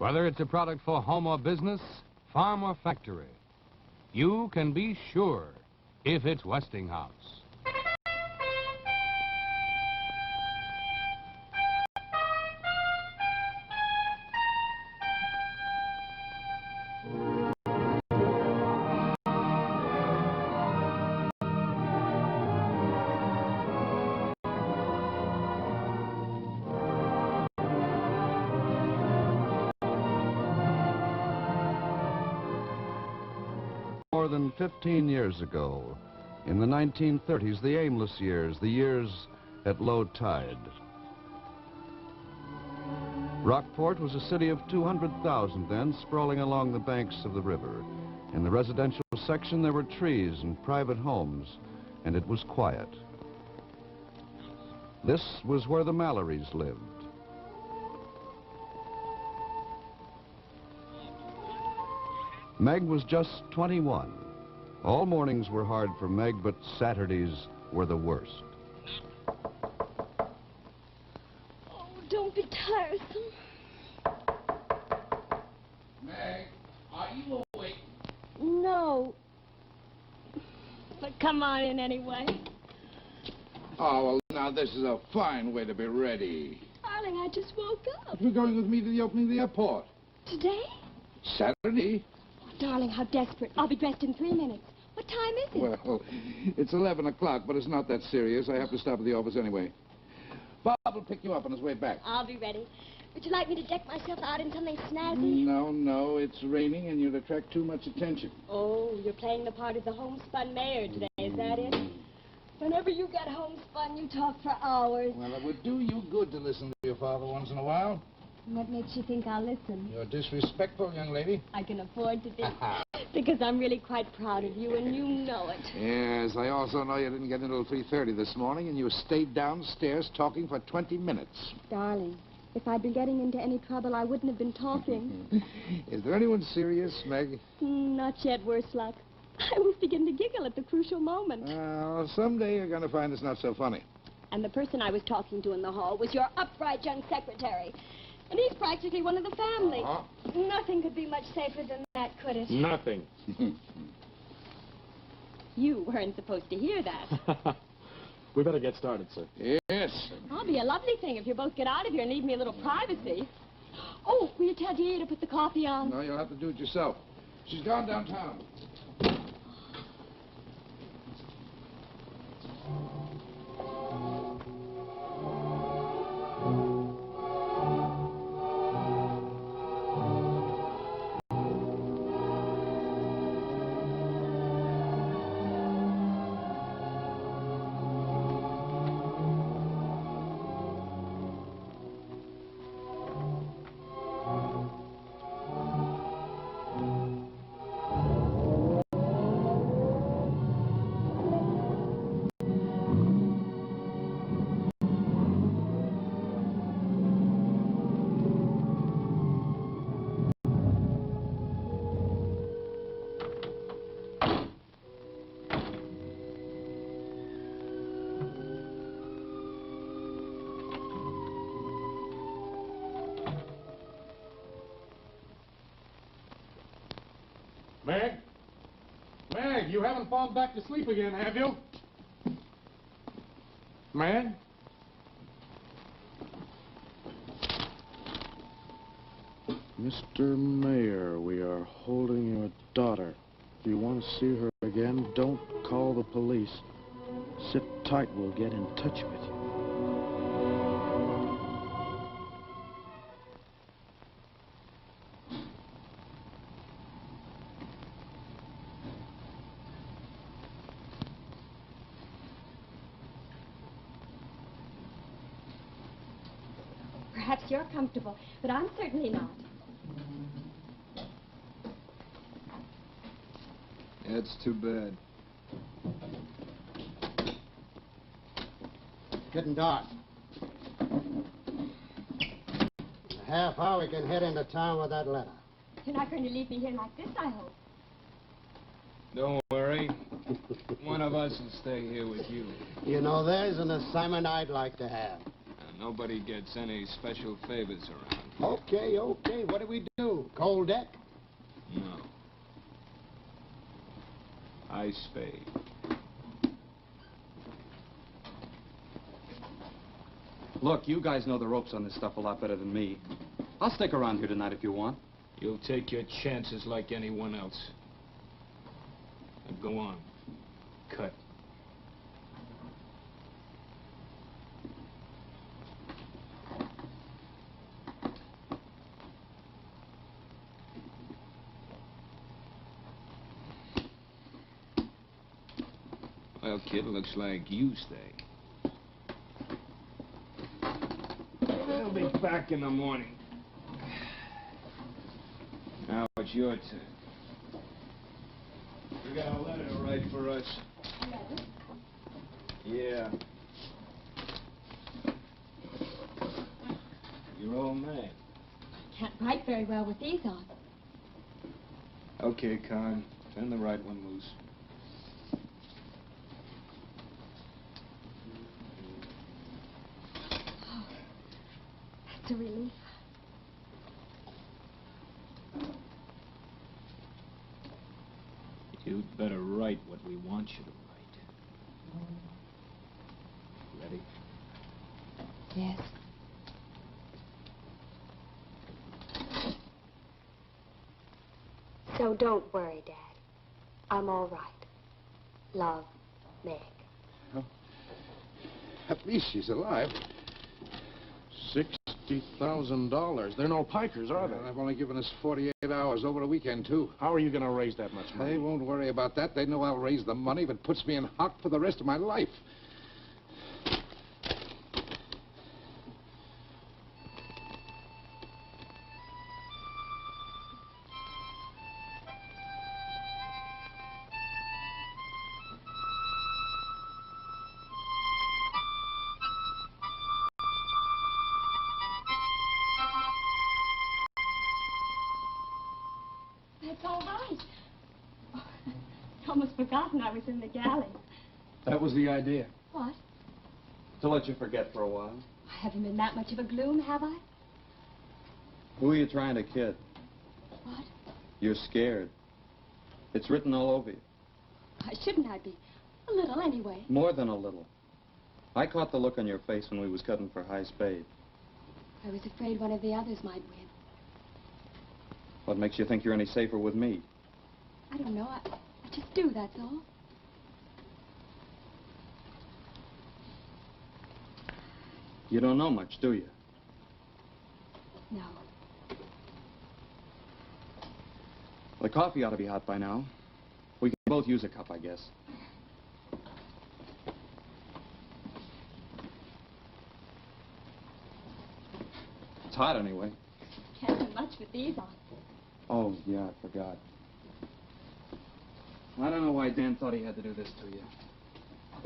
Whether it's a product for home or business, farm or factory, you can be sure if it's Westinghouse. More than 15 years ago, in the 1930s, the aimless years, the years at low tide. Rockport was a city of 200,000 then, sprawling along the banks of the river. In the residential section, there were trees and private homes, and it was quiet. This was where the Mallorys lived. Meg was just 21. All mornings were hard for Meg, but Saturdays were the worst. Oh, don't be tiresome. Meg, are you awake? No. But come on in anyway. Oh, well, now this is a fine way to be ready. Darling, I just woke up. You're going with me to the opening of the airport. Today? Saturday? Darling, how desperate. I'll be dressed in 3 minutes. What time is it? Well, it's 11 o'clock, but it's not that serious. I have to stop at the office anyway. Bob will pick you up on his way back. I'll be ready. Would you like me to deck myself out in something snazzy? No, it's raining and you'd attract too much attention. Oh, you're playing the part of the homespun mayor today, is that it? Whenever you get homespun, you talk for hours. Well, it would do you good to listen to your father once in a while. What makes you think I'll listen? You're disrespectful, young lady. I can afford to be. Because I'm really quite proud of you, and you know it. Yes, I also know you didn't get in until 3:30 this morning, and you stayed downstairs talking for 20 minutes. Darling, if I'd been getting into any trouble, I wouldn't have been talking. Is there anyone serious, Meg? Not yet, worse luck. I was beginning to giggle at the crucial moment. Well, someday you're going to find it's not so funny. And the person I was talking to in the hall was your upright young secretary. And he's practically one of the family. Nothing could be much safer than that, could it? Nothing. You weren't supposed to hear that. We better get started, sir. Yes. I'll be a lovely thing if you both get out of here and leave me a little privacy. Oh, will you tell Dia to put the coffee on? No, you'll have to do it yourself. She's gone downtown. Meg? Meg, you haven't fallen back to sleep again, have you? Meg? Mr. Mayor, we are holding your daughter. If you want to see her again, don't call the police. Sit tight, we'll get in touch with you. Perhaps you're comfortable, but I'm certainly not. It's too bad. Getting dark. In a half hour, we can head into town with that letter. You're not going to leave me here like this, I hope. Don't worry. One of us will stay here with you. You know, there's an assignment I'd like to have. Nobody gets any special favors around. Okay, okay. What do we do? Cold deck? No. I spade. Look, you guys know the ropes on this stuff a lot better than me. I'll stick around here tonight if you want. You'll take your chances like anyone else. Now go on. Cut. Well, kid, looks like you stay. I'll be back in the morning. Now it's your turn. We got a letter to write for us. Letter? Yeah. Your old man. I can't write very well with these on. Okay, Con. Turn the right one loose. Oh, that's a relief. You'd better write what we want you to write. Ready? Yes. So don't worry, Dad. I'm all right. Love, Meg. At least she's alive. $60,000. They're no pikers, are they? I've only given us 48 hours over the weekend, too. How are you going to raise that much money? They won't worry about that. They know I'll raise the money if it puts me in hock for the rest of my life. That's all right. Oh, I'd almost forgotten I was in the galley. That was the idea. What? To let you forget for a while. I haven't been that much of a gloom, have I? Who are you trying to kid? What? You're scared. It's written all over you. Why shouldn't I be? A little, anyway. More than a little. I caught the look on your face when we was cutting for high spade. I was afraid one of the others might win. What makes you think you're any safer with me? I don't know. I just do, that's all. You don't know much, do you? No. The coffee ought to be hot by now. We can both use a cup, I guess. It's hot anyway. Can't do much with these on. Oh, yeah, I forgot. I don't know why Dan thought he had to do this to you.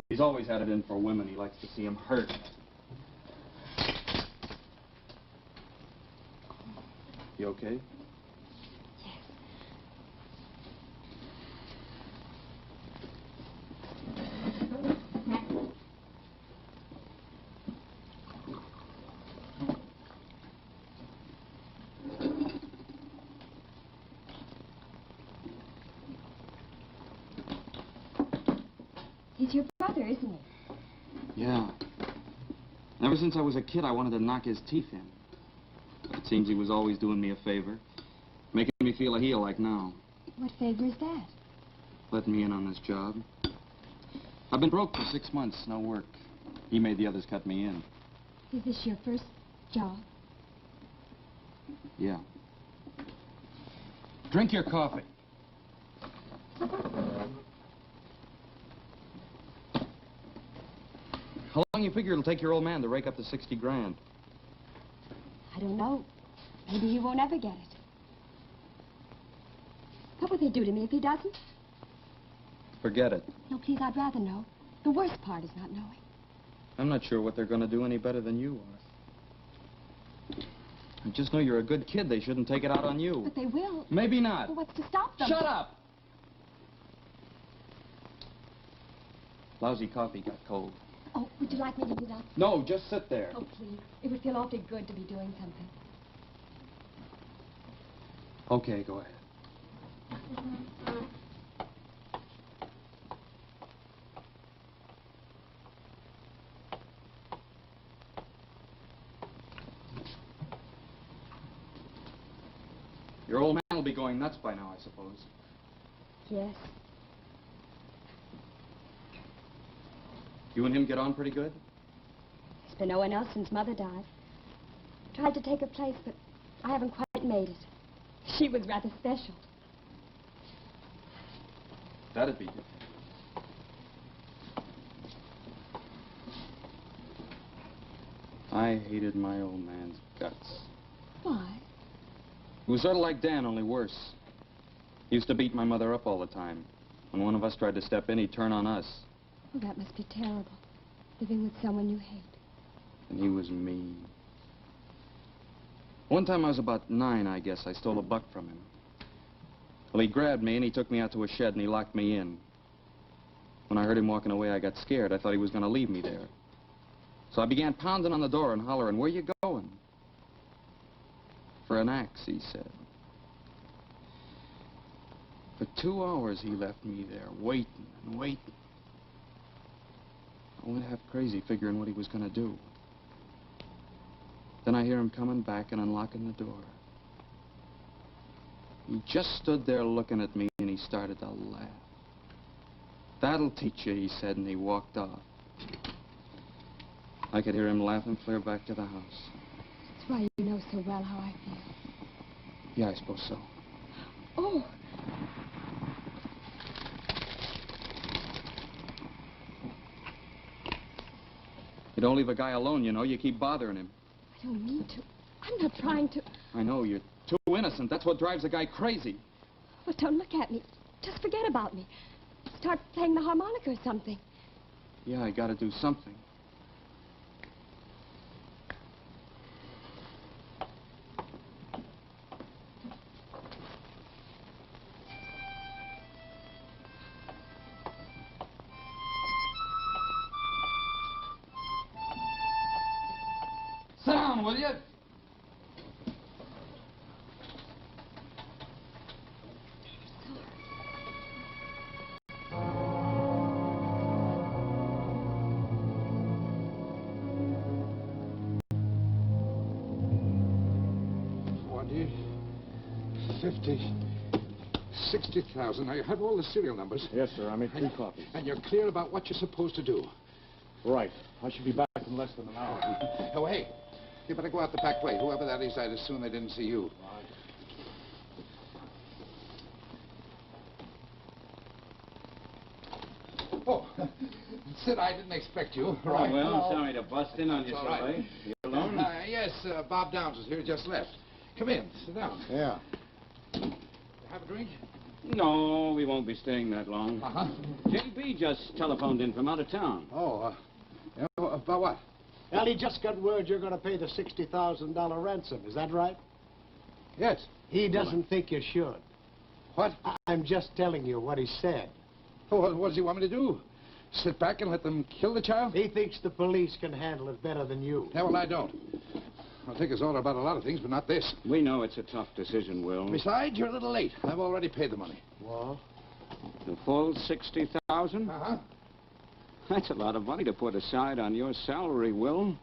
He's always had it in for women. He likes to see them hurt. You okay? Yes. He's your brother, isn't he? Yeah. Ever since I was a kid, I wanted to knock his teeth in. But it seems he was always doing me a favor, making me feel a heel like now. What favor is that? Letting me in on this job. I've been broke for 6 months, no work. He made the others cut me in. Is this your first job? Yeah. Drink your coffee. How long you figure it'll take your old man to rake up the 60 grand? I don't know. Maybe he won't ever get it. What would they do to me if he doesn't? Forget it. No, please, I'd rather know. The worst part is not knowing. I'm not sure what they're going to do any better than you are. I just know you're a good kid. They shouldn't take it out on you. But they will. Maybe not. Well, what's to stop them? Shut up! Lousy coffee got cold. Oh, would you like me to get up? No, just sit there. Oh, please. It would feel awfully good to be doing something. Okay, go ahead. Your old man will be going nuts by now, I suppose. Yes. You and him get on pretty good? There's been no one else since Mother died. Tried to take her place, but I haven't quite made it. She was rather special. That'd be different. I hated my old man's guts. Why? He was sort of like Dan, only worse. He used to beat my mother up all the time. When one of us tried to step in, he'd turn on us. Oh, that must be terrible. Living with someone you hate. And he was mean. One time I was about 9, I guess. I stole $1 from him. Well, he grabbed me and he took me out to a shed and he locked me in. When I heard him walking away, I got scared. I thought he was going to leave me there. So I began pounding on the door and hollering, "Where you going?" "For an axe," he said. For 2 hours he left me there, waiting and waiting. I went half crazy figuring what he was going to do. Then I hear him coming back and unlocking the door. He just stood there looking at me and he started to laugh. "That'll teach you," he said, and he walked off. I could hear him laughing clear back to the house. That's why you know so well how I feel. Yeah, I suppose so. Oh. You don't leave a guy alone, you know. You keep bothering him. I don't mean to. I'm not trying to. I know, you're too innocent. That's what drives a guy crazy. Well, don't look at me. Just forget about me. Start playing the harmonica or something. Yeah, I gotta do something. Sit down, will you? $60,000. Now, you have all the serial numbers. Yes, sir. I made 3 copies. And you're clear about what you're supposed to do. Right. I should be back in less than an hour. Oh, hey, you better go out the back way. Whoever that is, I'd assume they didn't see you. Oh, Sid, I didn't expect you. Oh, Right. well, I'm sorry to bust in on you That's so all right. late. You alone? Yes, Bob Downs is here, just left. Come in, sit down. Yeah. Have a drink? No, we won't be staying that long. Uh-huh. J.B. just telephoned in from out of town. Oh, about what? Well, he just got word you're going to pay the $60,000 ransom. Is that right? Yes. He doesn't think you should. What? I'm just telling you what he said. Oh, what does he want me to do? Sit back and let them kill the child? He thinks the police can handle it better than you. Yeah, well, I don't. I'll take his order about a lot of things, but not this. We know it's a tough decision, Will. Besides, you're a little late. I've already paid the money. Well? The full $60,000? Uh-huh. That's a lot of money to put aside on your salary, Will.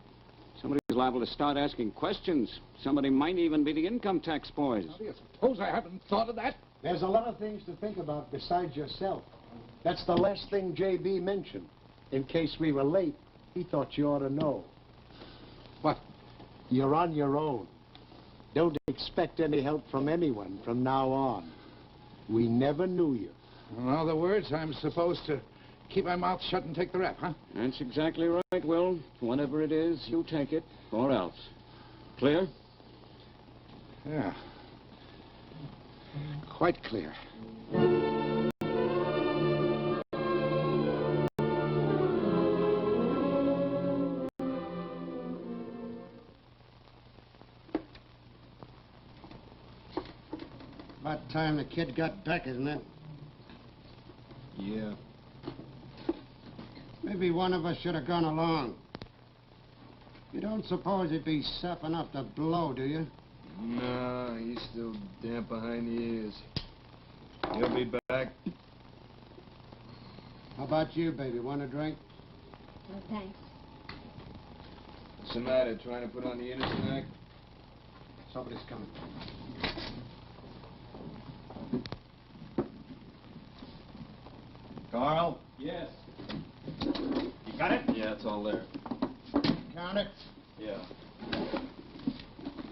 Somebody's liable to start asking questions. Somebody might even be the income tax boys. How do you suppose I haven't thought of that? There's a lot of things to think about besides yourself. That's the last thing J.B. mentioned. In case we were late, he thought you ought to know. What? You're on your own. Don't expect any help from anyone from now on. We never knew you. In other words, I'm supposed to keep my mouth shut and take the rap, huh? That's exactly right, Will. Whatever it is, you take it, or else. Clear? Yeah. Quite clear. About time the kid got back, isn't it? Yeah. Maybe one of us should have gone along. You don't suppose he'd be sap enough to blow, do you? No, he's still damp behind the ears. He'll be back. How about you, baby? Want a drink? No, thanks. What's the matter? Trying to put on the innocent act? Somebody's coming. Carl? Yes. You got it? Yeah, it's all there. Count it. Yeah.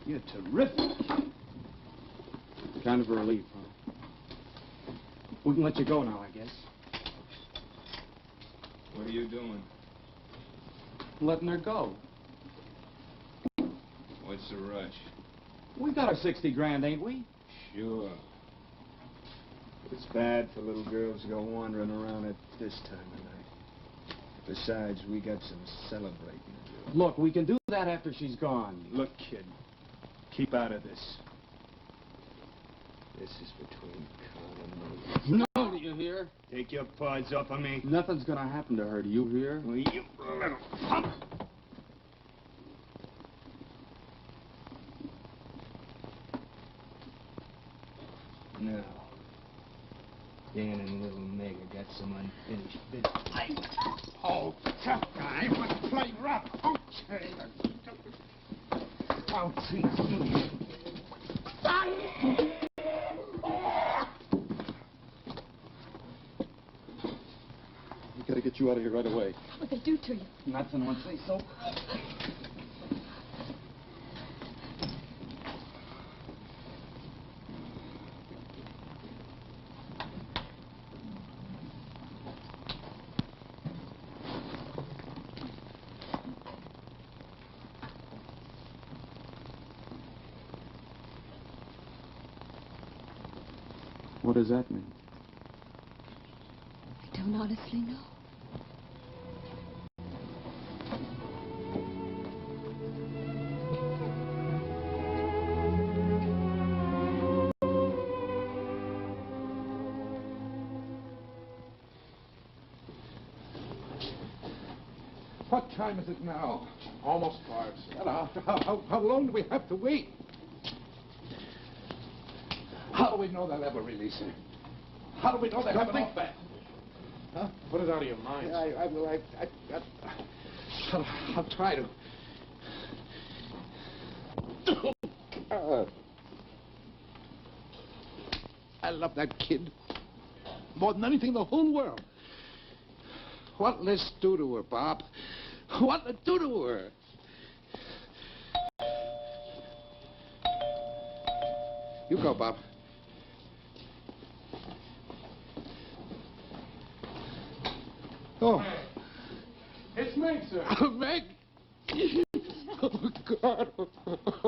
You're terrific. Kind of a relief, huh? We can let you go now, I guess. What are you doing? Letting her go. What's the rush? We got our 60 grand, ain't we? Sure. It's bad for little girls to go wandering around at this time of night. Besides, we got some celebrating to do. Look, we can do that after she's gone. Look, kid, keep out of this. This is between Carl and me. No, do you hear? Take your paws off of me. Nothing's gonna happen to her, do you hear? Well, you little punk. Now, Dan and little Meg have got some unfinished business. Oh, tough guy. Let's play rough. Okay. I'll treat you. We gotta get you out of here right away. What they do to you? Nothing once they so. What does that mean? I don't honestly know. What time is it now? Almost 5, sir. How long do we have to wait? How do we know they'll ever release her? How do we know they have enough back? Huh? Put it out of your mind. I'll try to. I love that kid more than anything in the whole world. What'll this do to her, Bob? What'll it do to her? You go, Bob. Oh. It's Meg, sir. Meg! Oh, God.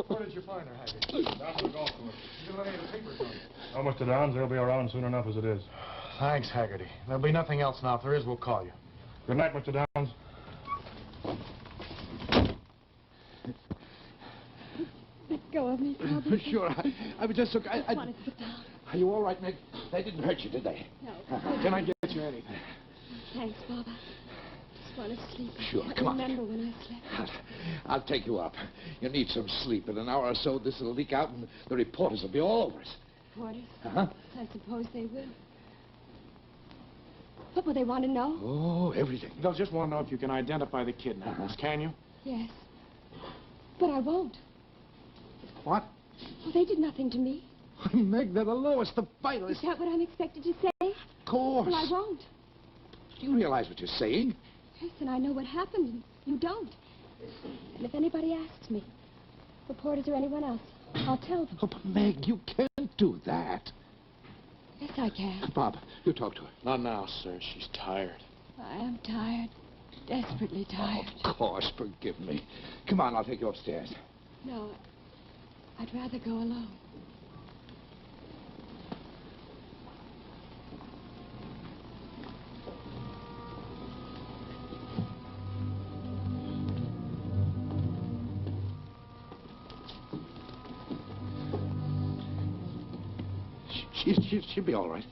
Where did you find her, Haggard? Down to the golf course. You didn't let any of the papers on. Oh, Mr. Downs, they'll be around soon enough as it is. Thanks, Haggerty. There'll be nothing else now. If there is, we'll call you. Good night, Mr. Downs. Let go of me, Bobby. Sure, I was just so... I just wanted to sit down. Are you all right, Meg? They didn't hurt you, did they? No. Can I get you anything? Thanks, Bob. I just want to sleep. Sure, I can't come on. remember when I slept. I'll take you up. You need some sleep. In an hour or so, this will leak out, and the reporters will be all over us. Reporters? Uh-huh. I suppose they will. What will they want to know? Oh, everything. They'll just want to know if you can identify the kidnappers, can you? Yes. But I won't. What? Well, they did nothing to me. Meg, they're the lowest, the Is vilest. that what I'm expected to say? Of course. Well, I won't. Do you realize what you're saying? Yes, and I know what happened, and you don't. And if anybody asks me, reporters or anyone else, I'll tell them. Oh, but Meg, you can't do that. Yes, I can. Bob, you talk to her. Not now, sir. She's tired. I am tired. Desperately tired. Of course, forgive me. Come on, I'll take you upstairs. No, I'd rather go alone. She'll be all right.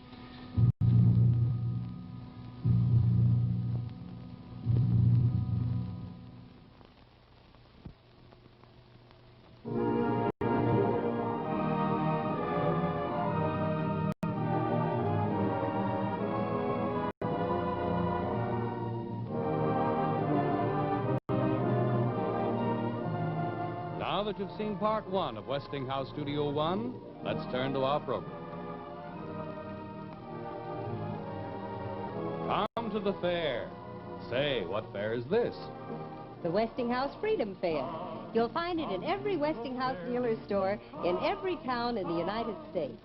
Now that you've seen part one of Westinghouse Studio One, let's turn to our program. Come to the fair. Say, what fair is this? The Westinghouse Freedom Fair. You'll find it in every Westinghouse dealer store in every town in the United States.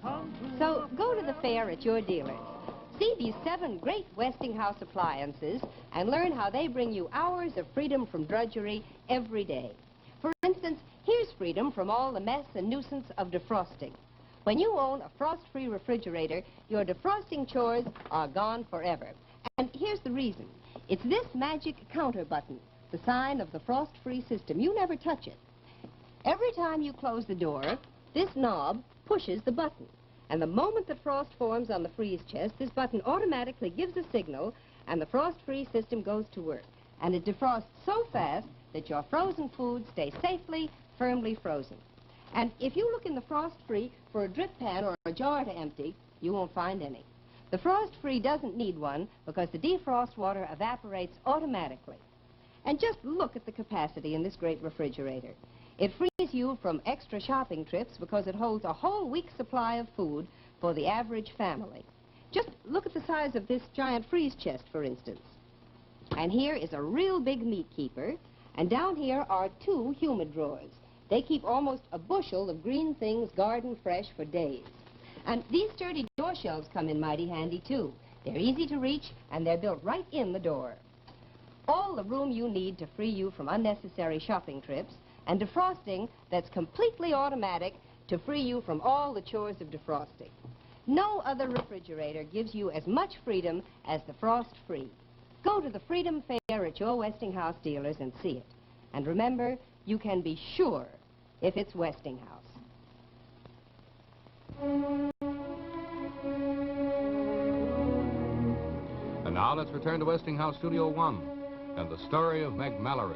So go to the fair at your dealers. See these 7 great Westinghouse appliances and learn how they bring you hours of freedom from drudgery every day. For instance, here's freedom from all the mess and nuisance of defrosting. When you own a frost-free refrigerator, your defrosting chores are gone forever. And here's the reason. It's this magic counter button, the sign of the frost-free system. You never touch it. Every time you close the door, this knob pushes the button. And the moment that frost forms on the freeze chest, this button automatically gives a signal, and the frost-free system goes to work. And it defrosts so fast that your frozen food stays safely, firmly frozen. And if you look in the frost-free for a drip pan or a jar to empty, you won't find any. The frost-free doesn't need one because the defrost water evaporates automatically. And just look at the capacity in this great refrigerator. It frees you from extra shopping trips because it holds a whole week's supply of food for the average family. Just look at the size of this giant freeze chest, for instance. And here is a real big meat keeper, and down here are 2 humid drawers. They keep almost a bushel of green things garden fresh for days. And these sturdy door shelves come in mighty handy, too. They're easy to reach, and they're built right in the door. All the room you need to free you from unnecessary shopping trips, and defrosting that's completely automatic to free you from all the chores of defrosting. No other refrigerator gives you as much freedom as the frost-free. Go to the Freedom Fair at your Westinghouse dealers and see it. And remember, you can be sure if it's Westinghouse. And now let's return to Westinghouse Studio One and the story of Meg Mallory.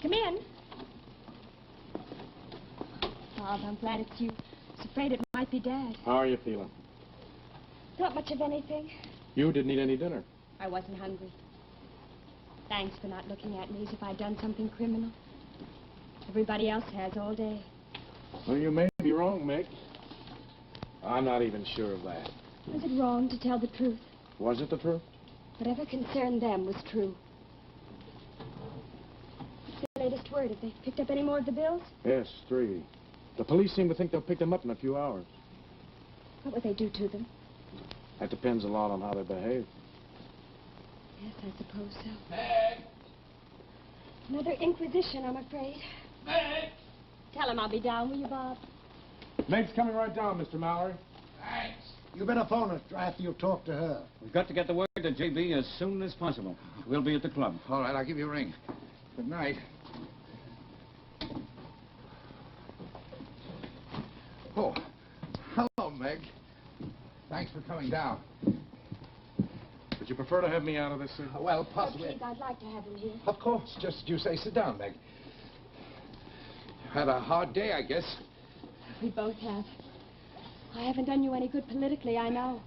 Come in. Bob, I'm glad it's you. I was afraid it might be Dad. How are you feeling? Not much of anything. You didn't eat any dinner. I wasn't hungry. Thanks for not looking at me as if I'd done something criminal. Everybody else has all day. Well, you may be wrong, Meg. I'm not even sure of that. Was it wrong to tell the truth? Was it the truth? Whatever concerned them was true. What's the latest word? Have they picked up any more of the bills? Yes, 3. The police seem to think they'll pick them up in a few hours. What would they do to them? That depends a lot on how they behave. Yes, I suppose so. Meg! Another inquisition, I'm afraid. Meg! Tell him I'll be down, will you, Bob? Meg's coming right down, Mr. Mallory. Thanks. You better phone her after you talk to her. We've got to get the word to JB as soon as possible. We'll be at the club. All right, I'll give you a ring. Good night. Oh, hello, Meg. Thanks for coming down. Would you prefer to have me out of this, sir? Well, possibly. Please, I'd like to have him here. Of course. Just you say sit down, Meg. Had a hard day, I guess. We both have. I haven't done you any good politically, I know.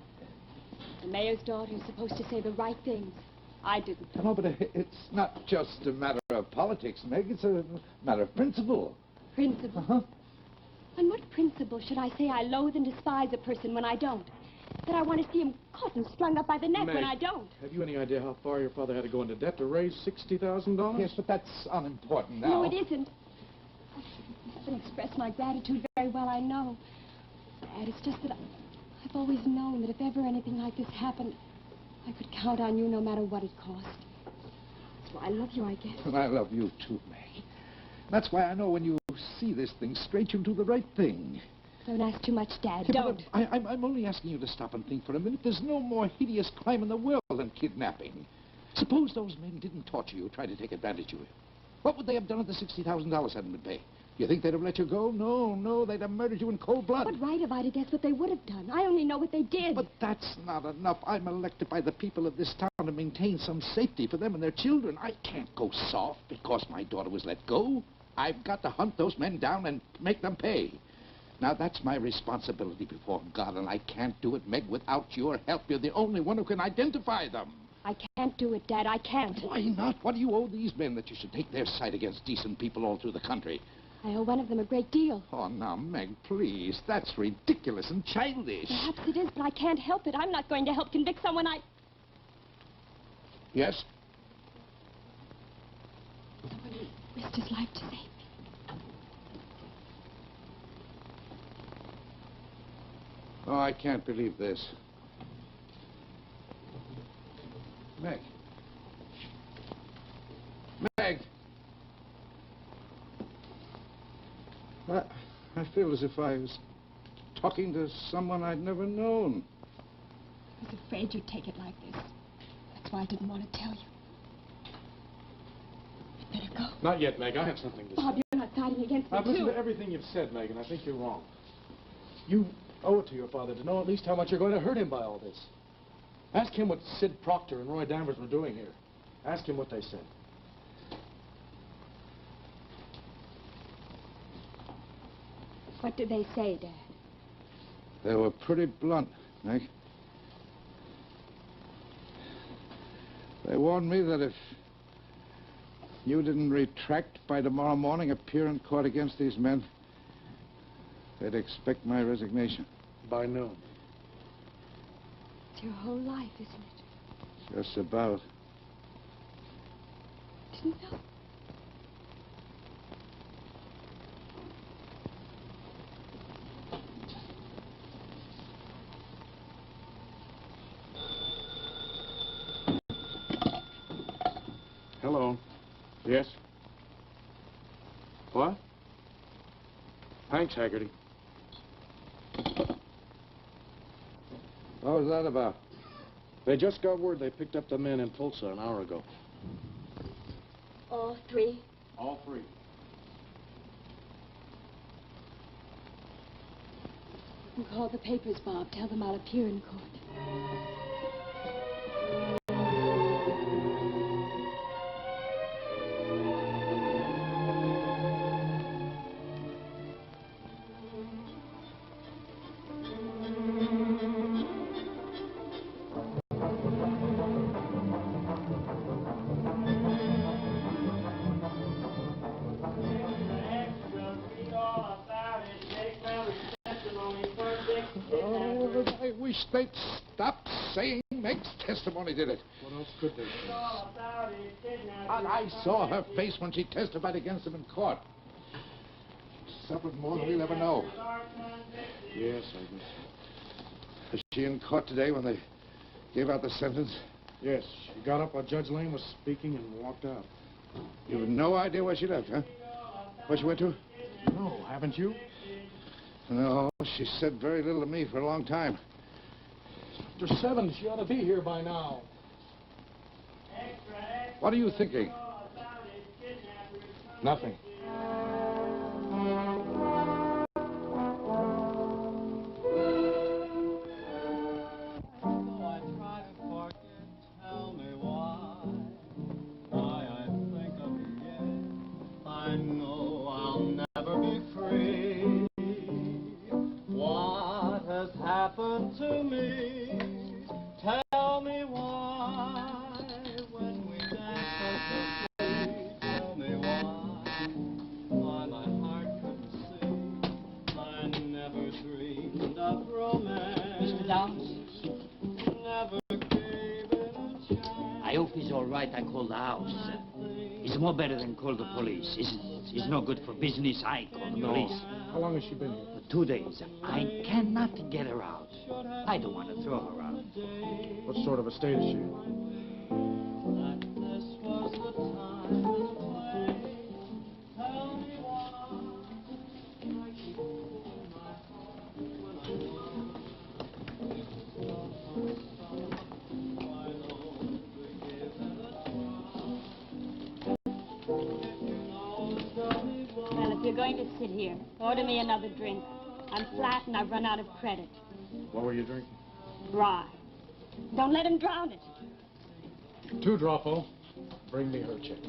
The mayor's daughter is supposed to say the right things. I didn't. No, but it's not just a matter of politics, Meg. It's a matter of principle. Principle? Uh-huh. On what principle should I say I loathe and despise a person when I don't? That I want to see him caught and strung up by the neck Meg, when I don't? Have you any idea how far your father had to go into debt to raise $60,000? Yes, but that's unimportant now. No, it isn't. I haven't expressed my gratitude very well, I know. Dad, it's just that I've always known that if ever anything like this happened, I could count on you no matter what it cost. That's why I love you, I guess. And I love you too, Meg. That's why I know when you see this thing straight, you'll do the right thing. Don't ask too much, Dad. Yeah, Don't. I'm only asking you to stop and think for a minute. There's no more hideous crime in the world than kidnapping. Suppose those men didn't torture you, try to take advantage of you. What would they have done if the $60,000 hadn't been paid? You think they'd have let you go? No, they'd have murdered you in cold blood. What right have I to guess what they would have done? I only know what they did. But that's not enough. I'm elected by the people of this town to maintain some safety for them and their children. I can't go soft because my daughter was let go. I've got to hunt those men down and make them pay. Now, that's my responsibility before God, and I can't do it, Meg, without your help. You're the only one who can identify them. I can't do it, Dad. I can't. Why not? What do you owe these men that you should take their side against decent people all through the country? I owe one of them a great deal. Oh, now, Meg, please. That's ridiculous and childish. Perhaps it is, but I can't help it. I'm not going to help convict someone I... Yes? Someone who risked his life to save me. Oh, I can't believe this. Meg. Meg! I feel as if I was talking to someone I'd never known. I was afraid you'd take it like this. That's why I didn't want to tell you. I'd better go. Not yet, Meg. I have something to Bob, say. you're not siding against me, I've listened too. to everything you've said, Meg, and I think you're wrong. You owe it to your father to know at least how much you're going to hurt him by all this. Ask him what Sid Proctor and Roy Danvers were doing here. Ask him what they said. What did they say, Dad? They were pretty blunt, Meg. They warned me that if you didn't retract by tomorrow morning, appear in court against these men, they'd expect my resignation. By noon. It's your whole life, isn't it? Just about. Didn't know. Hello. Yes? What? Thanks, Haggerty. What was that about? They just got word they picked up the men in Tulsa an hour ago. All three? All three. You can call the papers, Bob. Tell them I'll appear in court. I wish they'd stop saying Meg's testimony did it. What else could they say? And I saw her face when she testified against him in court. She suffered more than we'll ever know. Yes, I guess. Was she in court today when they gave out the sentence? Yes, she got up while Judge Lane was speaking and walked out. You have no idea where she left, huh? Where she went to? No, haven't you? No, she said very little to me for a long time. After 7, she ought to be here by now. What are you thinking? Nothing. Happened to me. Tell me why when we dance so sweet. Tell me why my heart couldn't see. I never dreamed of romance. Mr. Downs? Never gave it a chance. I hope he's all right. I called the house. It's more better than call the police. It's no good for business. I call the police. How long has she been here? For 2 days. I cannot get her out. I don't want to throw her out. What sort of a state is she in? This was the time and place. Tell me why I keep holding my heart when I know it was love from start. Why don't we give it a try? If you know, tell me why. Well, if you're going to sit here, order me another drink. I'm flat and I've run out of credit. What were you drinking? Rye. Don't let him drown it. 2 Droppo. Bring me her check.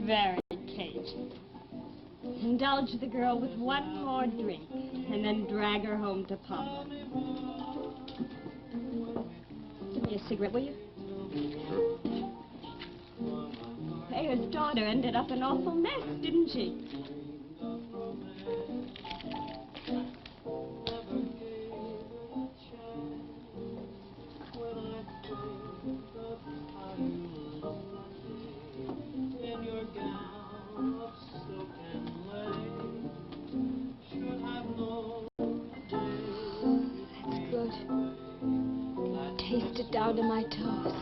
Very cagey. Indulge the girl with one more drink, and then drag her home to Papa. Give me a cigarette, will you? Mayor's daughter ended up an awful mess, didn't she? Down to my toes.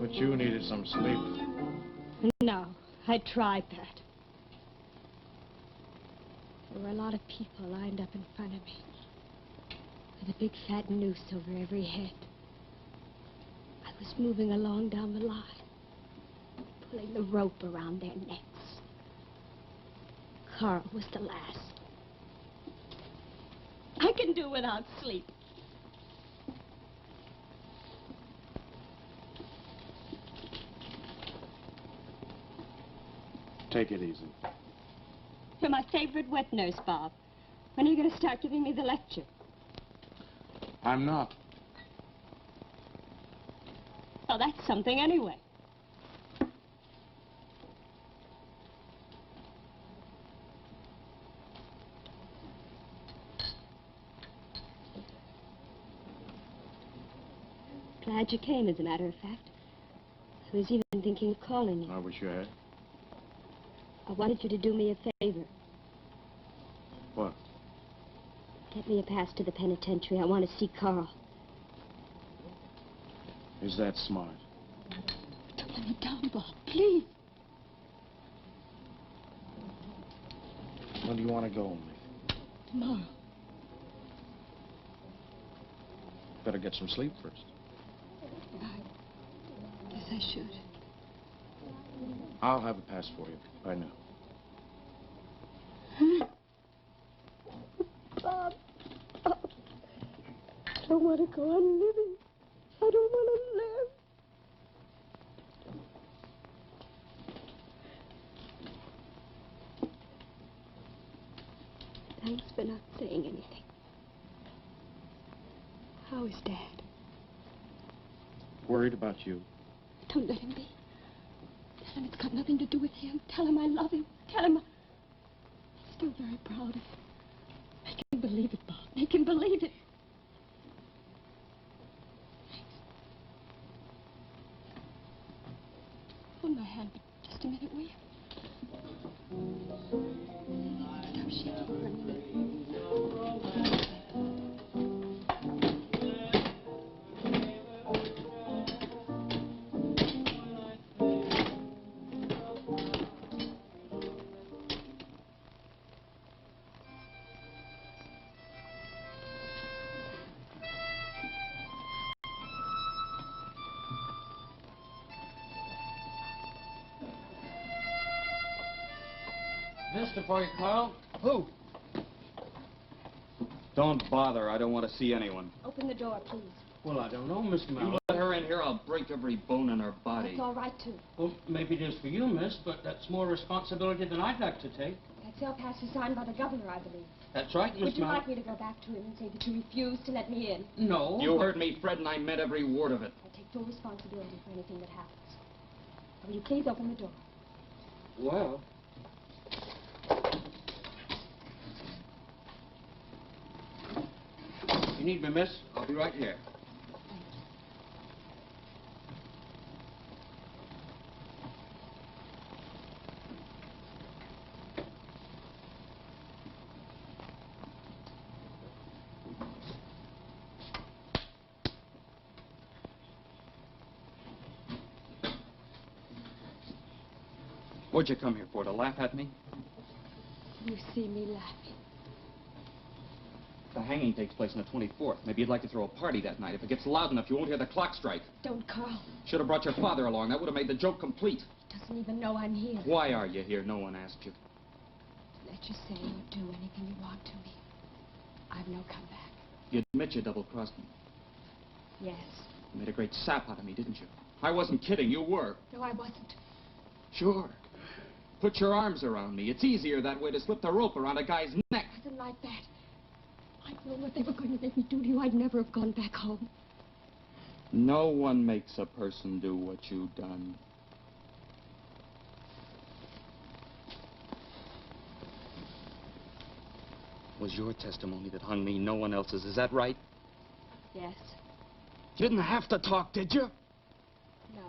What you need is some sleep. No, I tried that. There were a lot of people lined up in front of me, with a big fat noose over every head. I was moving along down the line, pulling the rope around their necks. Carl was the last. I can do without sleep. Take it easy. You're my favorite wet nurse, Bob. When are you going to start giving me the lecture? I'm not. Well, that's something anyway. Glad you came, as a matter of fact. I was even thinking of calling you. I wish you had. I wanted you to do me a favor. What? Get me a pass to the penitentiary. I want to see Carl. Is that smart? Don't let me down, Bob, please. When do you want to go with me? Tomorrow. Better get some sleep first. I guess I should. I'll have a pass for you right now. Bob, I don't want to go on living. I don't want to live. Thanks for not saying anything. How is Dad? Worried about you. Don't let him be. Tell him it's got nothing to do with him. Tell him I love him. Tell him I'm still very proud of him. Make him believe it, Bob. Make him believe it. Thanks. Hold my hand for just a minute, will you? Stop shaking for a minute. Mister for you, Carl. Who? Don't bother. I don't want to see anyone. Open the door, please. Well, I don't know, Mr. Mallory. You let her in here, I'll break every bone in her body. It's all right, too. Well, maybe it is for you, miss, but that's more responsibility than I'd like to take. That sale pass was signed by the governor, I believe. That's right, Miss Would you Mallory. like me to go back to him and say that you refused to let me in? No. You heard me, Fred, and I meant every word of it. I take full responsibility for anything that happens. Now, will you please open the door? Well. You need me, miss? I'll be right here. What'd you come here for, to laugh at me? You see me laughing. The hanging takes place on the 24th. Maybe you'd like to throw a party that night. If it gets loud enough, you won't hear the clock strike. Don't, Carl. Should have brought your father along. That would have made the joke complete. He doesn't even know I'm here. Why are you here? No one asked you. Let you say or do anything you want to me. I've no comeback. You admit you double-crossed me. Yes. You made a great sap out of me, didn't you? I wasn't kidding. You were. No, I wasn't. Sure. Put your arms around me. It's easier that way to slip the rope around a guy's neck. Nothing like that. I'd known what they were going to make me do to you. I'd never have gone back home. No one makes a person do what you've done. It was your testimony that hung me, no one else's. Is that right? Yes. You didn't have to talk, did you? No.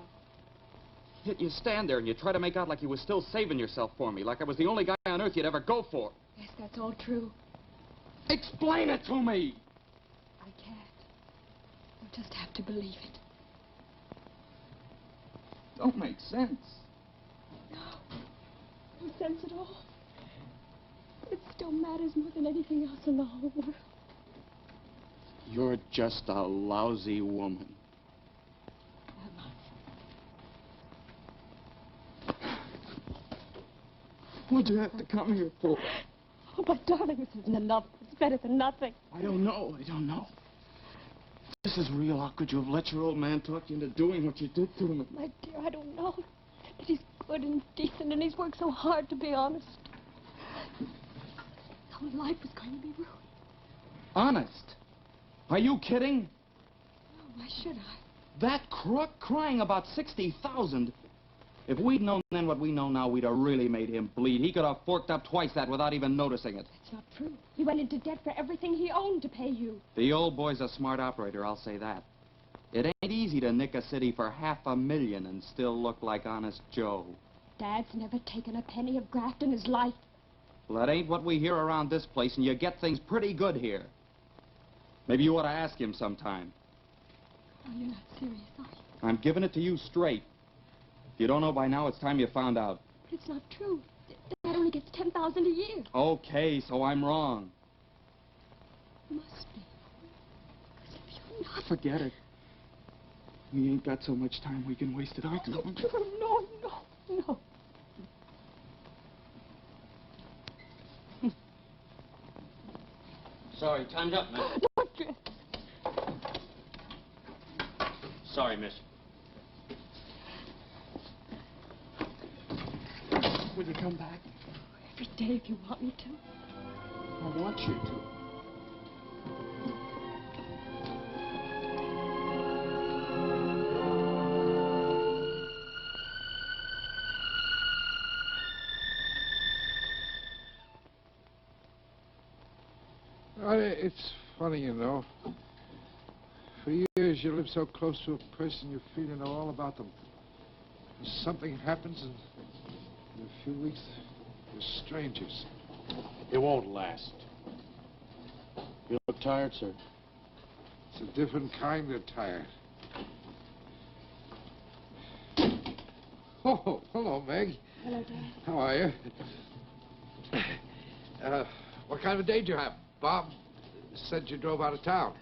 Yet you stand there and you try to make out like you were still saving yourself for me, like I was the only guy on earth you'd ever go for. Yes, that's all true. Explain it to me! I can't. You'll just have to believe it. Don't make sense. No sense at all. It still matters more than anything else in the whole world. You're just a lousy woman. What'd you have to come here for? Oh, but darling, this isn't enough. It's better than nothing. I don't know. If this is real, how could you have let your old man talk you into doing what you did to him? My dear, I don't know. But he's good and decent, and he's worked so hard to be honest. Our life was going to be ruined. Honest? Are you kidding? Oh, why should I? That crook crying about 60,000. If we'd known then what we know now, we'd have really made him bleed. He could have forked up twice that without even noticing it. That's not true. He went into debt for everything he owned to pay you. The old boy's a smart operator, I'll say that. It ain't easy to nick a city for $500,000 and still look like Honest Joe. Dad's never taken a penny of graft in his life. Well, that ain't what we hear around this place, and you get things pretty good here. Maybe you ought to ask him sometime. Oh, you're not serious, are you? I'm giving it to you straight. If you don't know by now, it's time you found out. But it's not true. Dad only gets $10,000 a year. Okay, so I'm wrong. It must be. Because if you're not... Forget it. We ain't got so much time we can waste it arguing. No. Sorry, time's up, miss. Doctor! Sorry, miss. Will you come back? Every day if you want me to. I want you to. It's funny, you know. For years, you live so close to a person you feel you know all about them. Something happens, and in a few weeks, you're strangers. It won't last. You look tired, sir. It's a different kind of tired. Oh, hello, Meg. Hello, Dad. How are you? What kind of a day did you have? Bob said you drove out of town.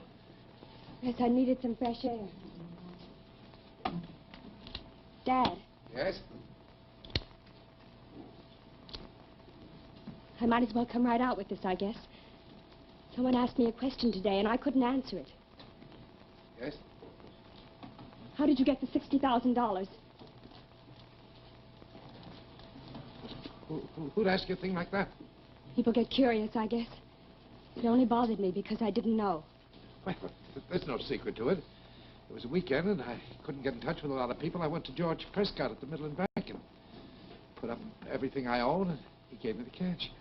Yes, I needed some fresh air. Dad. Yes? I might as well come right out with this, I guess. Someone asked me a question today, and I couldn't answer it. Yes? How did you get the $60,000? Who'd ask you a thing like that? People get curious, I guess. It only bothered me because I didn't know. Well, there's no secret to it. It was a weekend, and I couldn't get in touch with a lot of people. I went to George Prescott at the Midland Bank and put up everything I own, and he gave me the cash.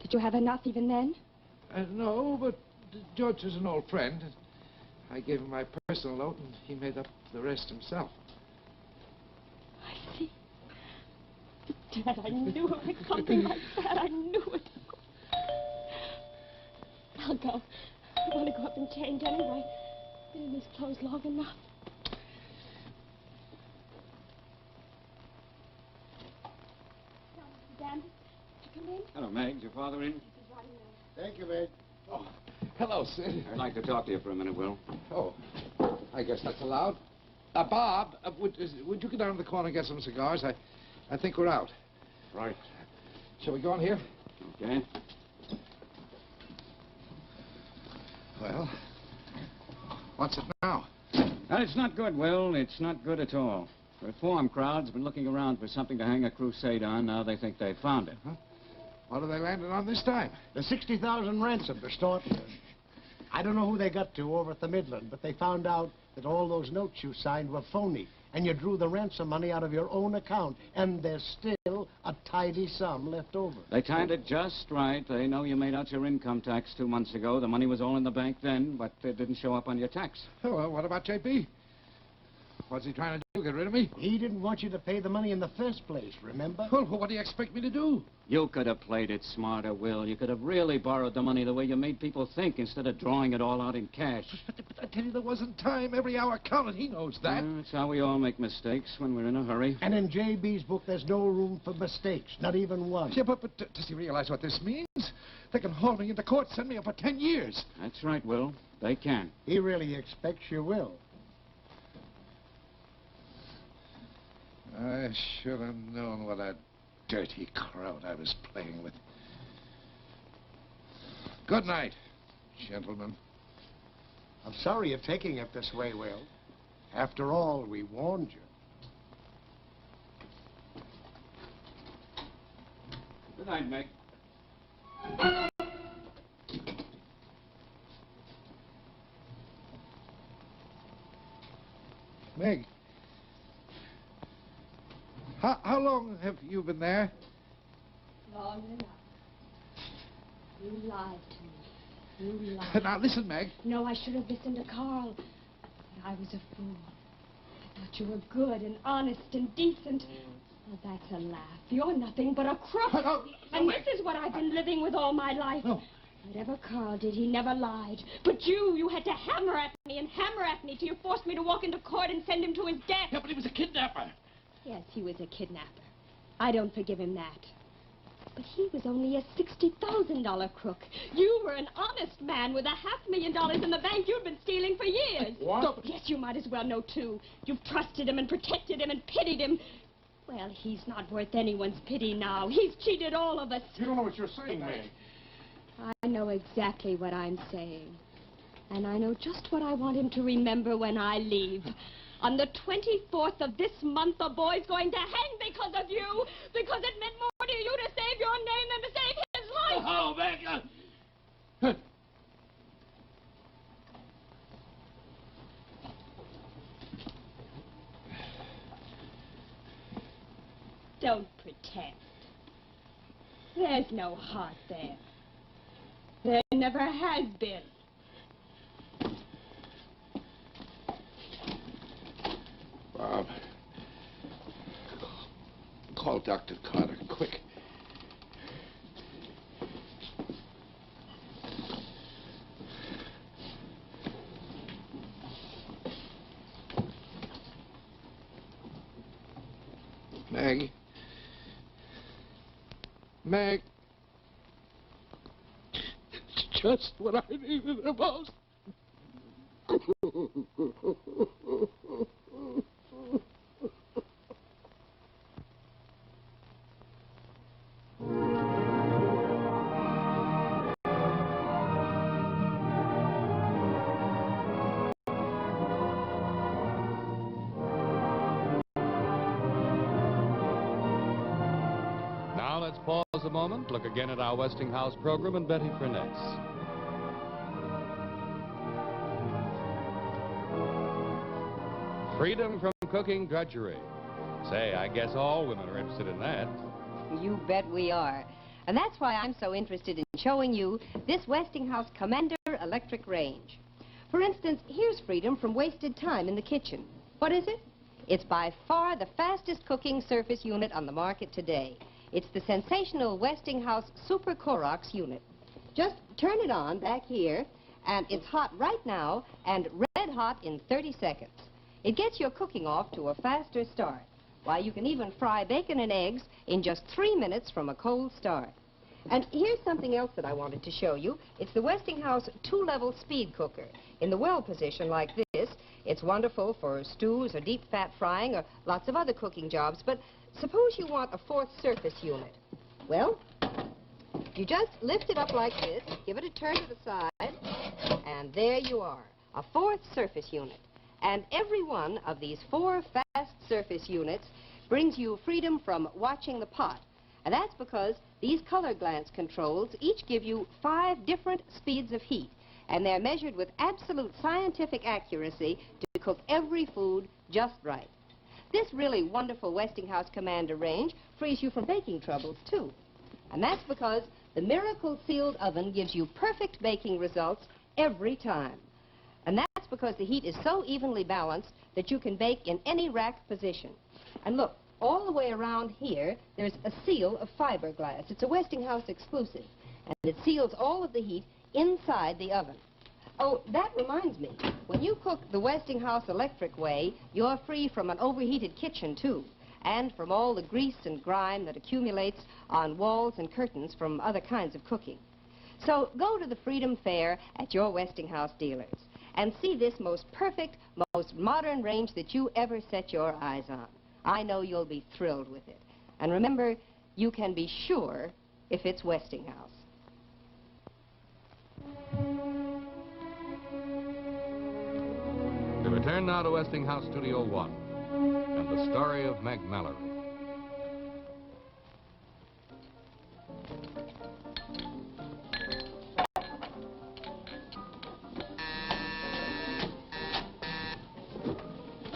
Did you have enough even then? No, but George is an old friend. And I gave him my personal note, and he made up the rest himself. I see. Dad, I knew it would something like that. I knew it. I'll go. I want to go up and change anyway. Been in these clothes long enough. Dan, come in. Hello, Meg. Is your father in? Thank you, Meg. Oh, hello, Sid. I'd like to talk to you for a minute, Will. Oh, I guess that's allowed. Bob, would you go down to the corner and get some cigars? I think we're out. Right. Shall we go in here? Okay. Well, what's it now? Well, it's not good, Will. It's not good at all. The reform crowd's been looking around for something to hang a crusade on. Now they think they've found it. Huh? What have they landed on this time? The 60,000 ransom to start with. I don't know who they got to over at the Midland, but they found out that all those notes you signed were phony, and you drew the ransom money out of your own account, and there's still a tidy sum left over. They timed it just right. They know you made out your income tax 2 months ago. The money was all in the bank then, but it didn't show up on your tax. Oh, well, what about J.B.? What's he trying to do, get rid of me? He didn't want you to pay the money in the first place, remember? Well, what do you expect me to do? You could have played it smarter, Will. You could have really borrowed the money the way you made people think instead of drawing it all out in cash. But I tell you, there wasn't time. Every hour counted. He knows that. That's how we all make mistakes when we're in a hurry. And in J.B.'s book, there's no room for mistakes, not even one. Yeah, but does he realize what this means? They can haul me into court, send me up for 10 years. That's right, Will. They can. He really expects you will. I should have known what a dirty crowd I was playing with. Good night, gentlemen. I'm sorry you're taking it this way, Will. After all, we warned you. Good night, Meg. Meg. How long have you been there? Long enough. You lied to me. You lied. Now, listen, Meg. No, I should have listened to Carl. But I was a fool. I thought you were good and honest and decent. Well, that's a laugh. You're nothing but a crook. No, and Meg. this is what I've been living with all my life. No. Whatever Carl did, he never lied. But you had to hammer at me and hammer at me till you forced me to walk into court and send him to his death. Yeah, but he was a kidnapper. Yes, he was a kidnapper. I don't forgive him that. But he was only a $60,000 crook. You were an honest man with $500,000 in the bank you'd been stealing for years. What? Yes, you might as well know, too. You've trusted him and protected him and pitied him. Well, he's not worth anyone's pity now. He's cheated all of us. You don't know what you're saying, Meg. I know exactly what I'm saying. And I know just what I want him to remember when I leave. On the 24th of this month, the boy's going to hang because of you. Because it meant more to you to save your name than to save his life. Oh, Meg. Don't pretend. There's no heart there. There never has been. Bob, call Dr. Carter, quick. Meg. Meg. Just what I needed the most. Now let's pause a moment, look again at our Westinghouse program and Betty Furness. Freedom from cooking drudgery. Say, I guess all women are interested in that. You bet we are. And that's why I'm so interested in showing you this Westinghouse Commander electric range. For instance, here's freedom from wasted time in the kitchen. What is it? It's by far the fastest cooking surface unit on the market today. It's the sensational Westinghouse Super Corox unit. Just turn it on back here, and it's hot right now and red hot in 30 seconds. It gets your cooking off to a faster start. Why, you can even fry bacon and eggs in just 3 minutes from a cold start. And here's something else that I wanted to show you. It's the Westinghouse 2-level speed cooker. In the well position like this, it's wonderful for stews or deep fat frying or lots of other cooking jobs. But suppose you want a 4th surface unit. Well, you just lift it up like this, give it a turn to the side, and there you are, a 4th surface unit. And every one of these 4 fast surface units brings you freedom from watching the pot. And that's because these color glance controls each give you 5 different speeds of heat. And they're measured with absolute scientific accuracy to cook every food just right. This really wonderful Westinghouse Commander range frees you from baking troubles, too. And that's because the miracle sealed oven gives you perfect baking results every time. And that's because the heat is so evenly balanced that you can bake in any rack position. And look, all the way around here, there's a seal of fiberglass. It's a Westinghouse exclusive, and it seals all of the heat inside the oven. Oh, that reminds me, when you cook the Westinghouse electric way, you're free from an overheated kitchen, too, and from all the grease and grime that accumulates on walls and curtains from other kinds of cooking. So go to the Freedom Fair at your Westinghouse dealers and see this most perfect, most modern range that you ever set your eyes on. I know you'll be thrilled with it. And remember, you can be sure if it's Westinghouse. We return now to Westinghouse Studio One and the story of Meg Mallory.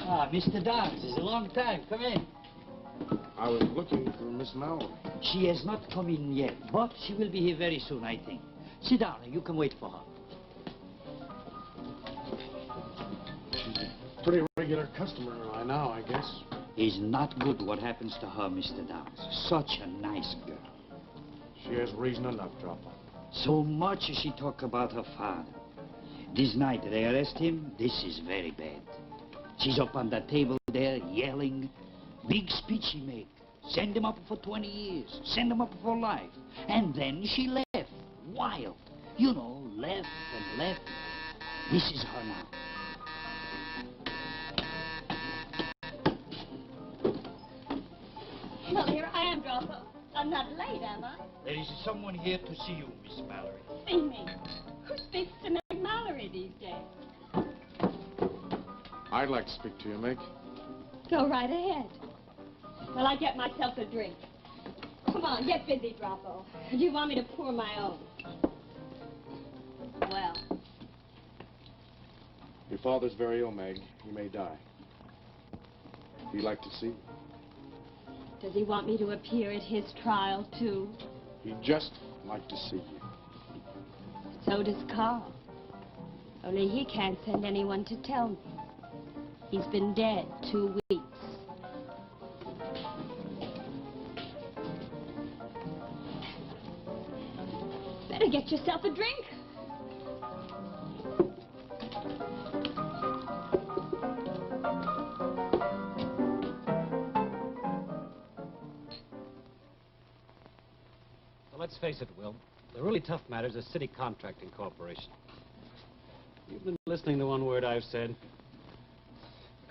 Ah, Mr. Downs, it's a long time. Come in. I was looking for Miss Mallory. She has not come in yet, but she will be here very soon, I think. Sit down and you can wait for her. She's a pretty regular customer by now, I guess. It's not good what happens to her, Mr. Downs. Such a nice girl. She has reason enough, Dropper. So much she talk about her father. This night they arrest him. This is very bad. She's up on the table there yelling. Big speech she make. Send him up for 20 years. Send him up for life. And then she left. Wild. You know, left and left. This is her now. Well, here I am, Dropper. I'm not late, am I? There is someone here to see you, Miss Mallory. See me. Who speaks to Meg Mallory these days? I'd like to speak to you, Meg. Go right ahead. Well, I get myself a drink. Come on, get busy, Droppo. Do you want me to pour my own? Well, Your father's very ill, Meg. He may die. He'd like to see you. does he want me to appear at his trial, too? He'd just like to see you. So does Carl. Only he can't send anyone to tell me. He's been dead 2 weeks. Better get yourself a drink. Well, let's face it, Will. The really tough matter is a city contracting corporation. You've been listening to one word I've said.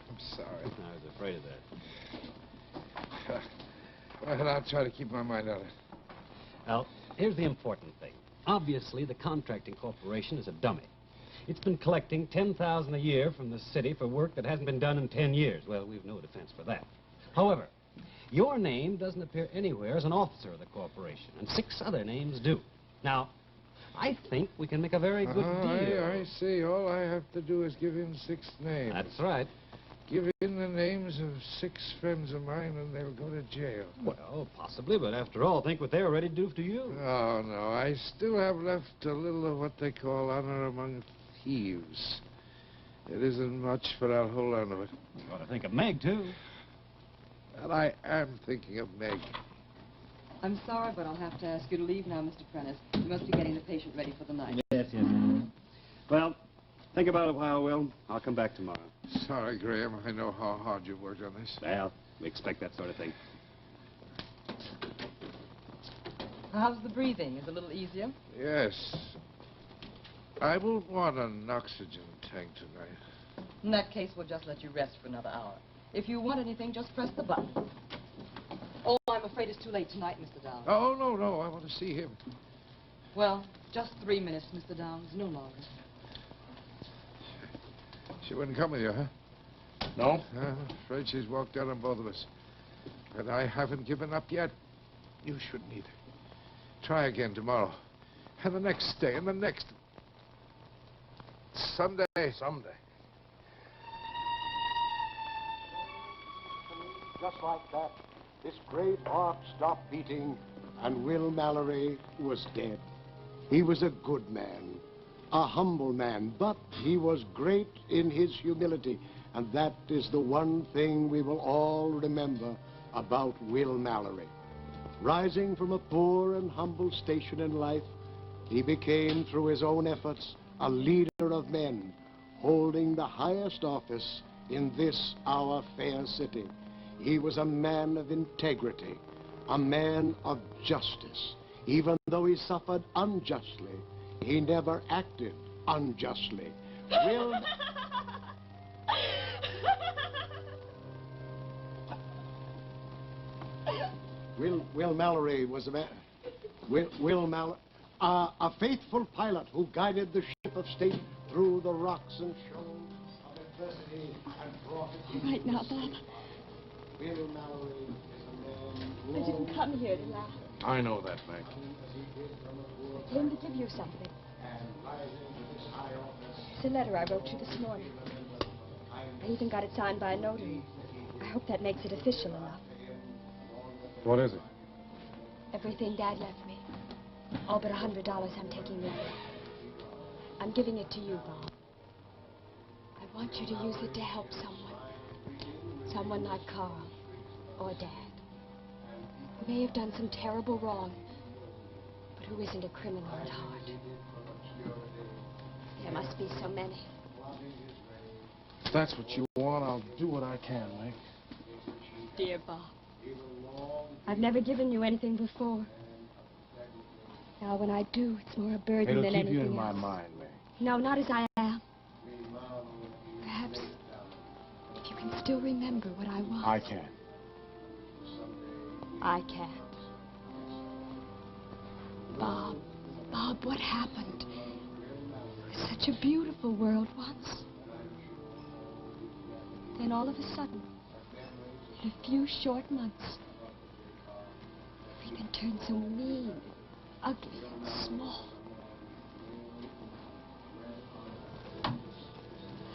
I'm sorry. I was afraid of that. Well, I'll try to keep my mind on it. Well, here's the important thing. Obviously, the contracting corporation is a dummy. It's been collecting $10,000 a year from the city for work that hasn't been done in 10 years. Well, we've no defense for that. However, your name doesn't appear anywhere as an officer of the corporation, and 6 other names do. Now, I think we can make a very good deal. I see. All I have to do is give him 6 names. That's right. Give in the names of 6 friends of mine, and they'll go to jail. Well, possibly, but after all, think what they were ready to do to you. Oh, no. I still have left a little of what they call honor among thieves. It isn't much, but I'll hold on to it. You ought to think of Meg, too. And I am thinking of Meg. I'm sorry, but I'll have to ask you to leave now, Mr. Prentice. You must be getting the patient ready for the night. Yes. Well, think about it a while, Will. I'll come back tomorrow. Sorry, Graham. I know how hard you've worked on this. Well, we expect that sort of thing. How's the breathing? Is it a little easier? Yes. I will want an oxygen tank tonight. In that case, we'll just let you rest for another hour. If you want anything, just press the button. Oh, I'm afraid it's too late tonight, Mr. Downs. Oh, no. I want to see him. Well, just 3 minutes, Mr. Downs, no longer. She wouldn't come with you, huh? No? I'm afraid she's walked out on both of us. But I haven't given up yet. You shouldn't either. Try again tomorrow. And the next day, and the next. Someday. Just like that, this great heart stopped beating, and Will Mallory was dead. He was a good man, a humble man, but he was great in his humility, and that is the one thing we will all remember about Will Mallory. Rising from a poor and humble station in life, he became, through his own efforts, a leader of men, holding the highest office in this, our fair city. He was a man of integrity, a man of justice. Even though he suffered unjustly, he never acted unjustly. Will Mallory was a man. Will Mallory, a faithful pilot who guided the ship of state through the rocks and shoals of adversity and brought it to All right now, Bob. Will Mallory is a man who... I didn't come here to laugh. I know that, Meg. I came to give you something. It's a letter I wrote you this morning. I even got it signed by a notary. I hope that makes it official enough. What is it? Everything Dad left me. All but $100 I'm taking with me. I'm giving it to you, Bob. I want you to use it to help someone. Someone like Carl or Dad, who may have done some terrible wrong, but who isn't a criminal at heart. There must be so many. If that's what you want, I'll do what I can, Meg. Dear Bob, I've never given you anything before. Now, when I do, it's more a burden than anything else. It'll keep you in my mind, Meg. No, not as I am. Perhaps if you can still remember what I was. I can. I can't. Bob, what happened? It was such a beautiful world once. Then all of a sudden, in a few short months, everything turned so mean, ugly, and small.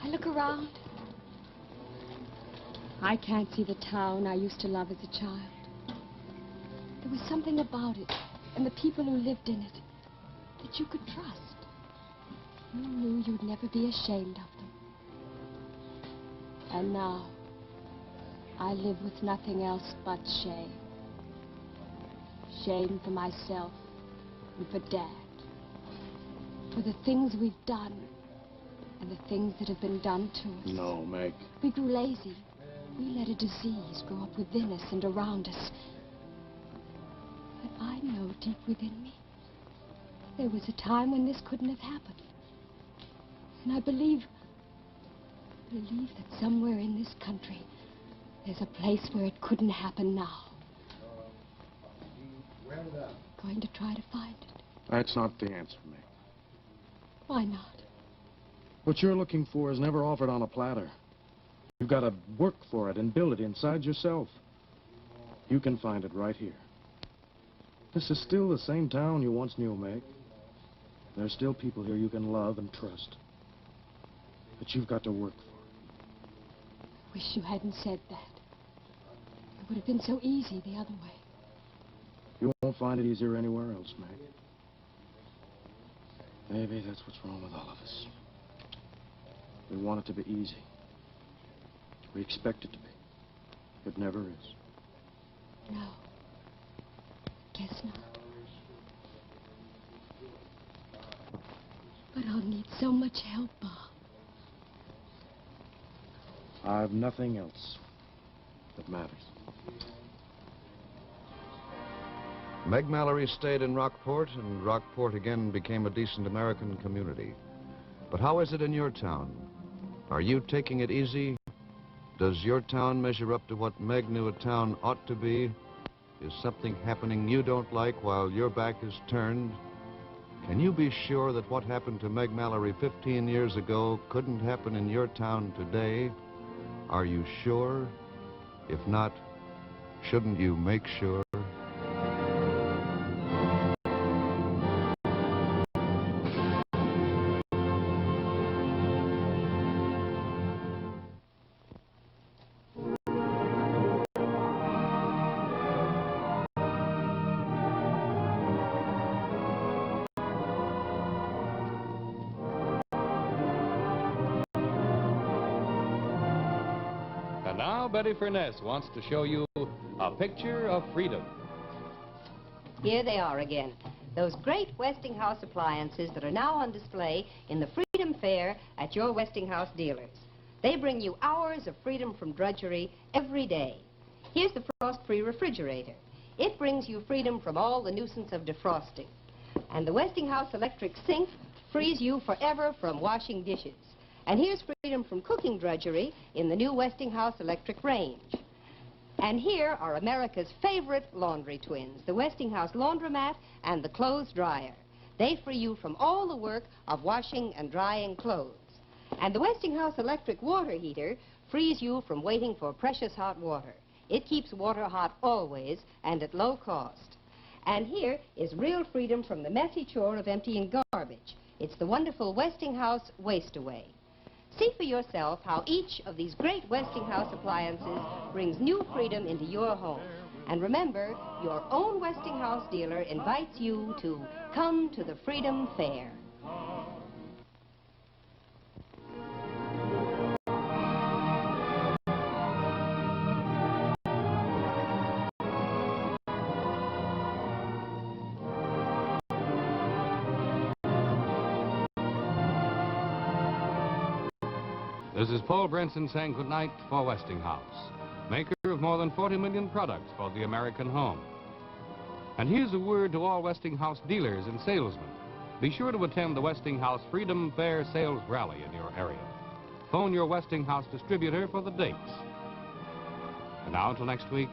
I look around. I can't see the town I used to love as a child. There was something about it, and the people who lived in it, that you could trust. You knew you'd never be ashamed of them. And now, I live with nothing else but shame. Shame for myself and for Dad. For the things we've done and the things that have been done to us. No, Meg. We grew lazy. We let a disease grow up within us and around us. But I know deep within me, there was a time when this couldn't have happened. And I believe that somewhere in this country, there's a place where it couldn't happen now. Going to try to find it. That's not the answer, Meg. Why not? What you're looking for is never offered on a platter. You've got to work for it and build it inside yourself. You can find it right here. This is still the same town you once knew, Meg. There's still people here you can love and trust. But you've got to work for it. Wish you hadn't said that. It would have been so easy the other way. You won't find it easier anywhere else, Meg. Maybe that's what's wrong with all of us. We want it to be easy. We expect it to be. It never is. No. Guess not. But I'll need so much help, Bob. I've nothing else that matters. Meg Mallory stayed in Rockport, and Rockport again became a decent American community. But how is it in your town? Are you taking it easy? Does your town measure up to what Meg knew a town ought to be? Is something happening you don't like while your back is turned? Can you be sure that what happened to Meg Mallory 15 years ago couldn't happen in your town today? Are you sure? If not, shouldn't you make sure? And now Betty Furness wants to show you a picture of freedom. Here they are again. Those great Westinghouse appliances that are now on display in the Freedom Fair at your Westinghouse dealers. They bring you hours of freedom from drudgery every day. Here's the frost-free refrigerator. It brings you freedom from all the nuisance of defrosting. And the Westinghouse electric sink frees you forever from washing dishes. And here's freedom from cooking drudgery in the new Westinghouse electric range. And here are America's favorite laundry twins, the Westinghouse laundromat and the clothes dryer. They free you from all the work of washing and drying clothes. And the Westinghouse electric water heater frees you from waiting for precious hot water. It keeps water hot always and at low cost. And here is real freedom from the messy chore of emptying garbage. It's the wonderful Westinghouse Waste Away. See for yourself how each of these great Westinghouse appliances brings new freedom into your home. And remember, your own Westinghouse dealer invites you to come to the Freedom Fair. This is Paul Brenson saying goodnight for Westinghouse, maker of more than 40 million products for the American home. And here's a word to all Westinghouse dealers and salesmen. Be sure to attend the Westinghouse Freedom Fair Sales Rally in your area. Phone your Westinghouse distributor for the dates. And now until next week,